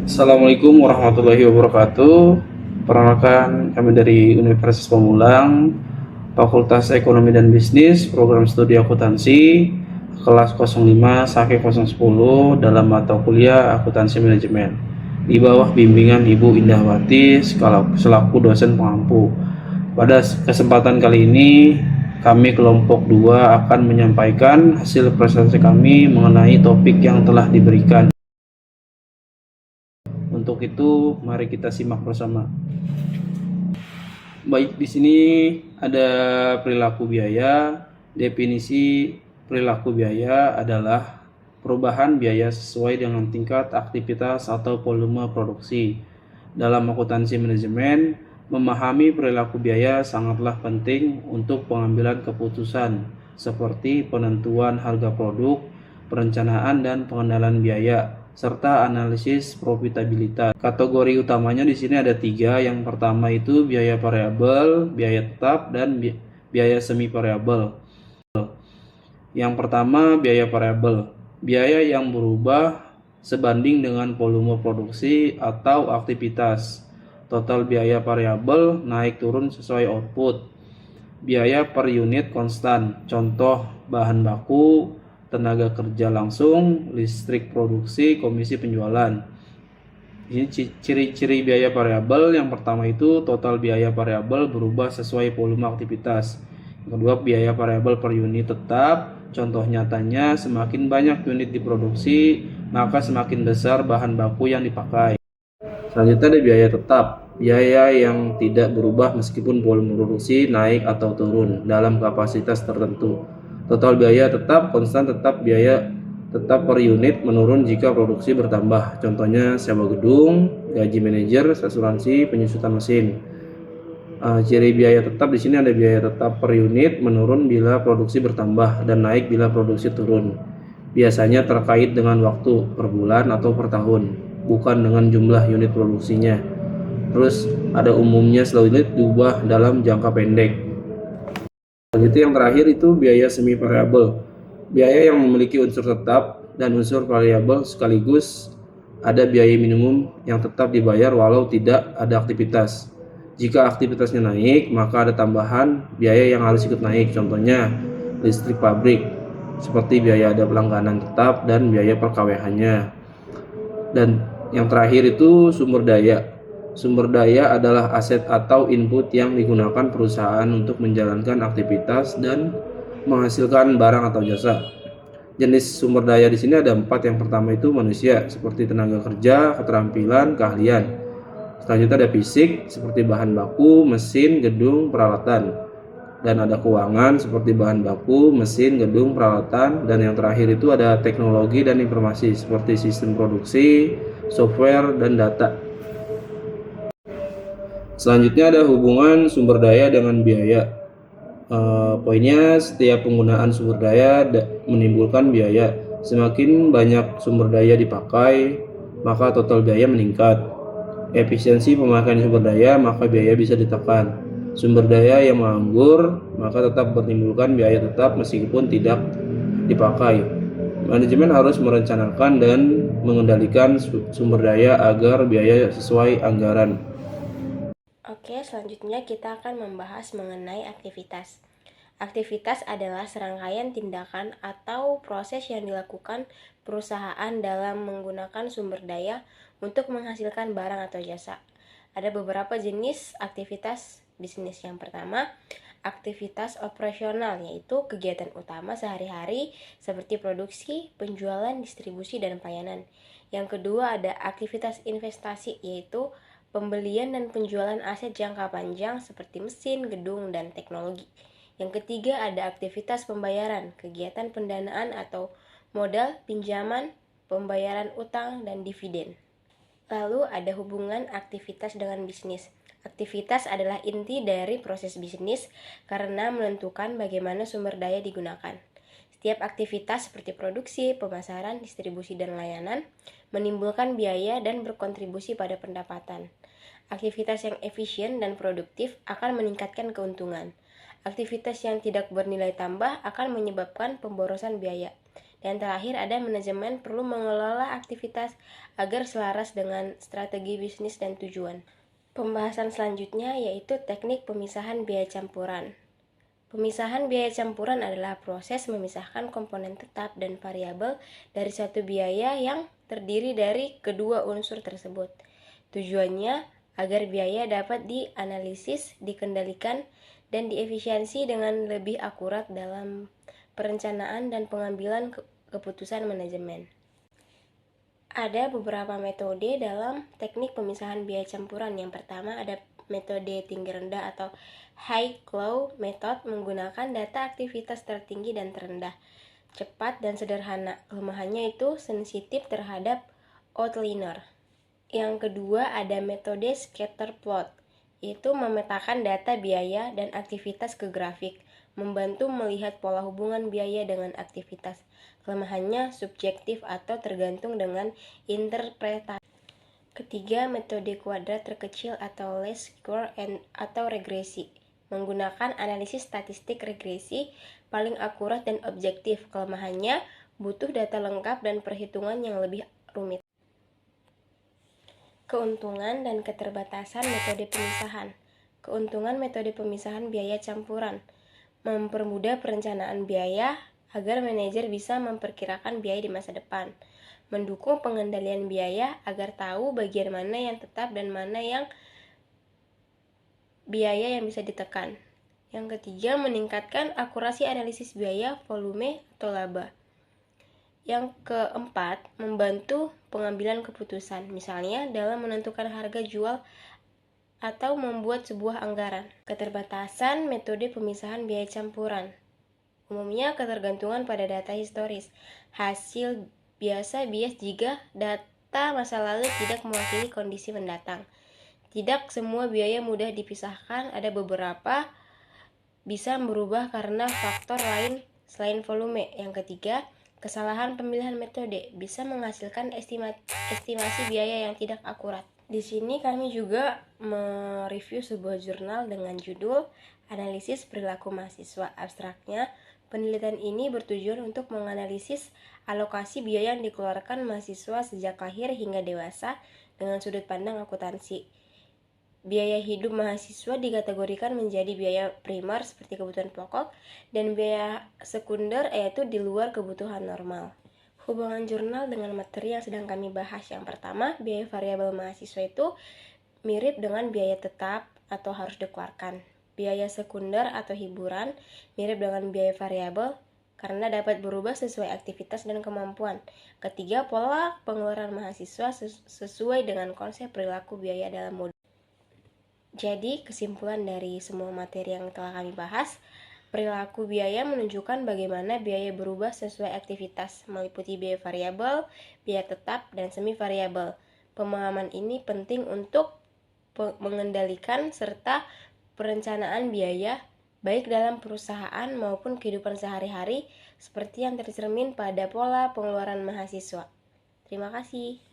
Assalamualaikum warahmatullahi wabarakatuh. Perkenalkan, kami dari Universitas Pamulang, Fakultas Ekonomi dan Bisnis, Program Studi Akuntansi, kelas 05 Sake 010 dalam mata kuliah Akuntansi Manajemen, di bawah bimbingan Ibu Indahwati selaku dosen pengampu. Pada kesempatan kali ini, kami kelompok 2 akan menyampaikan hasil presentasi kami mengenai topik yang telah diberikan. Untuk itu, mari kita simak bersama. Baik, di sini ada perilaku biaya. Definisi perilaku biaya adalah perubahan biaya sesuai dengan tingkat aktivitas atau volume produksi. Dalam akuntansi manajemen, memahami perilaku biaya sangatlah penting untuk pengambilan keputusan seperti penentuan harga produk, perencanaan dan pengendalian biaya, serta analisis profitabilitas. Kategori utamanya di sini ada 3. Yang pertama itu biaya variabel, biaya tetap, dan biaya semi variabel. Yang pertama, biaya variabel. Biaya yang berubah sebanding dengan volume produksi atau aktivitas. Total biaya variabel naik turun sesuai output. Biaya per unit konstan. Contoh bahan baku, tenaga kerja langsung, listrik produksi, komisi penjualan. Ini ciri-ciri biaya variabel. Yang pertama itu total biaya variabel berubah sesuai volume aktivitas. Yang kedua, biaya variabel per unit tetap. Contoh nyatanya, semakin banyak unit diproduksi, maka semakin besar bahan baku yang dipakai. Selanjutnya ada biaya tetap. Biaya yang tidak berubah meskipun volume produksi naik atau turun dalam kapasitas tertentu. Total biaya tetap konstan, tetap biaya tetap per unit menurun jika produksi bertambah. Contohnya sewa gedung, gaji manajer, asuransi, penyusutan mesin. Ciri biaya tetap di sini ada biaya tetap per unit menurun bila produksi bertambah dan naik bila produksi turun. Biasanya terkait dengan waktu per bulan atau per tahun, bukan dengan jumlah unit produksinya. Terus ada umumnya selalu unit diubah dalam jangka pendek. Selanjutnya yang terakhir itu biaya semi variabel. Biaya yang memiliki unsur tetap dan unsur variabel sekaligus. Ada biaya minimum yang tetap dibayar walau tidak ada aktivitas. Jika aktivitasnya naik, maka ada tambahan biaya yang harus ikut naik. Contohnya listrik pabrik, seperti biaya ada pelangganan tetap dan biaya per KWH-nya. Dan yang terakhir itu sumber daya. Sumber daya adalah aset atau input yang digunakan perusahaan untuk menjalankan aktivitas dan menghasilkan barang atau jasa. Jenis sumber daya di sini ada 4. Yang pertama itu manusia, seperti tenaga kerja, keterampilan, keahlian. Selanjutnya ada fisik, seperti bahan baku, mesin, gedung, peralatan. Dan ada keuangan, seperti bahan baku, mesin, gedung, peralatan. Dan yang terakhir itu ada teknologi dan informasi, seperti sistem produksi, software, dan data. Selanjutnya ada hubungan sumber daya dengan biaya. Poinnya, setiap penggunaan sumber daya menimbulkan biaya. Semakin banyak sumber daya dipakai, maka total biaya meningkat. Efisiensi pemakaian sumber daya, maka biaya bisa ditekan. Sumber daya yang menganggur, maka tetap menimbulkan biaya tetap meskipun tidak dipakai. Manajemen harus merencanakan dan mengendalikan sumber daya agar biaya sesuai anggaran. Oke, selanjutnya kita akan membahas mengenai aktivitas. Aktivitas adalah serangkaian tindakan atau proses yang dilakukan perusahaan dalam menggunakan sumber daya untuk menghasilkan barang atau jasa. Ada beberapa jenis aktivitas bisnis. Yang pertama, aktivitas operasional, yaitu kegiatan utama sehari-hari seperti produksi, penjualan, distribusi, dan pelayanan. Yang kedua, ada aktivitas investasi, yaitu pembelian dan penjualan aset jangka panjang seperti mesin, gedung, dan teknologi. Yang ketiga ada aktivitas pembayaran, kegiatan pendanaan atau modal, pinjaman, pembayaran utang, dan dividen. Lalu ada hubungan aktivitas dengan bisnis. Aktivitas adalah inti dari proses bisnis karena menentukan bagaimana sumber daya digunakan. Setiap aktivitas seperti produksi, pemasaran, distribusi, dan layanan menimbulkan biaya dan berkontribusi pada pendapatan. Aktivitas yang efisien dan produktif akan meningkatkan keuntungan. Aktivitas yang tidak bernilai tambah akan menyebabkan pemborosan biaya. Dan terakhir ada manajemen perlu mengelola aktivitas agar selaras dengan strategi bisnis dan tujuan. Pembahasan selanjutnya yaitu teknik pemisahan biaya campuran. Pemisahan biaya campuran adalah proses memisahkan komponen tetap dan variabel dari satu biaya yang terdiri dari kedua unsur tersebut. Tujuannya agar biaya dapat dianalisis, dikendalikan, dan diefisiensi dengan lebih akurat dalam perencanaan dan pengambilan keputusan manajemen. Ada beberapa metode dalam teknik pemisahan biaya campuran. Yang pertama ada metode tinggi rendah atau high-low method, menggunakan data aktivitas tertinggi dan terendah, cepat dan sederhana. Kelemahannya itu sensitif terhadap outlier. Yang kedua ada metode scatter plot, yaitu memetakan data biaya dan aktivitas ke grafik, membantu melihat pola hubungan biaya dengan aktivitas. Kelemahannya subjektif atau tergantung dengan interpretasi. Ketiga, metode kuadrat terkecil atau least square atau regresi, menggunakan analisis statistik regresi paling akurat dan objektif. Kelemahannya butuh data lengkap dan perhitungan yang lebih rumit. Keuntungan dan keterbatasan metode pemisahan. Keuntungan metode pemisahan biaya campuran: mempermudah perencanaan biaya agar manajer bisa memperkirakan biaya di masa depan, mendukung pengendalian biaya agar tahu bagian mana yang tetap dan mana yang biaya yang bisa ditekan. Yang ketiga, meningkatkan akurasi analisis biaya, volume, atau laba. Yang keempat, membantu pengambilan keputusan, misalnya dalam menentukan harga jual atau membuat sebuah anggaran. Keterbatasan metode pemisahan biaya campuran. Umumnya ketergantungan pada data historis. Hasil biasa bias jika data masa lalu tidak mewakili kondisi mendatang. Tidak semua biaya mudah dipisahkan, ada beberapa bisa berubah karena faktor lain selain volume. Yang ketiga, kesalahan pemilihan metode bisa menghasilkan estimasi biaya yang tidak akurat. Di sini kami juga mereview sebuah jurnal dengan judul Analisis Perilaku Mahasiswa. Abstraknya, penelitian ini bertujuan untuk menganalisis alokasi biaya yang dikeluarkan mahasiswa sejak lahir hingga dewasa dengan sudut pandang akuntansi. Biaya hidup mahasiswa dikategorikan menjadi biaya primer seperti kebutuhan pokok dan biaya sekunder yaitu di luar kebutuhan normal. Hubungan jurnal dengan materi yang sedang kami bahas. Yang pertama, biaya variabel mahasiswa itu mirip dengan biaya tetap atau harus dikeluarkan. Biaya sekunder atau hiburan mirip dengan biaya variabel karena dapat berubah sesuai aktivitas dan kemampuan. Ketiga, pola pengeluaran mahasiswa sesuai dengan konsep perilaku biaya dalam modul. Jadi, kesimpulan dari semua materi yang telah kami bahas, perilaku biaya menunjukkan bagaimana biaya berubah sesuai aktivitas, meliputi biaya variabel, biaya tetap, dan semi variabel. Pemahaman ini penting untuk mengendalikan serta perencanaan biaya baik dalam perusahaan maupun kehidupan sehari-hari seperti yang tercermin pada pola pengeluaran mahasiswa. Terima kasih.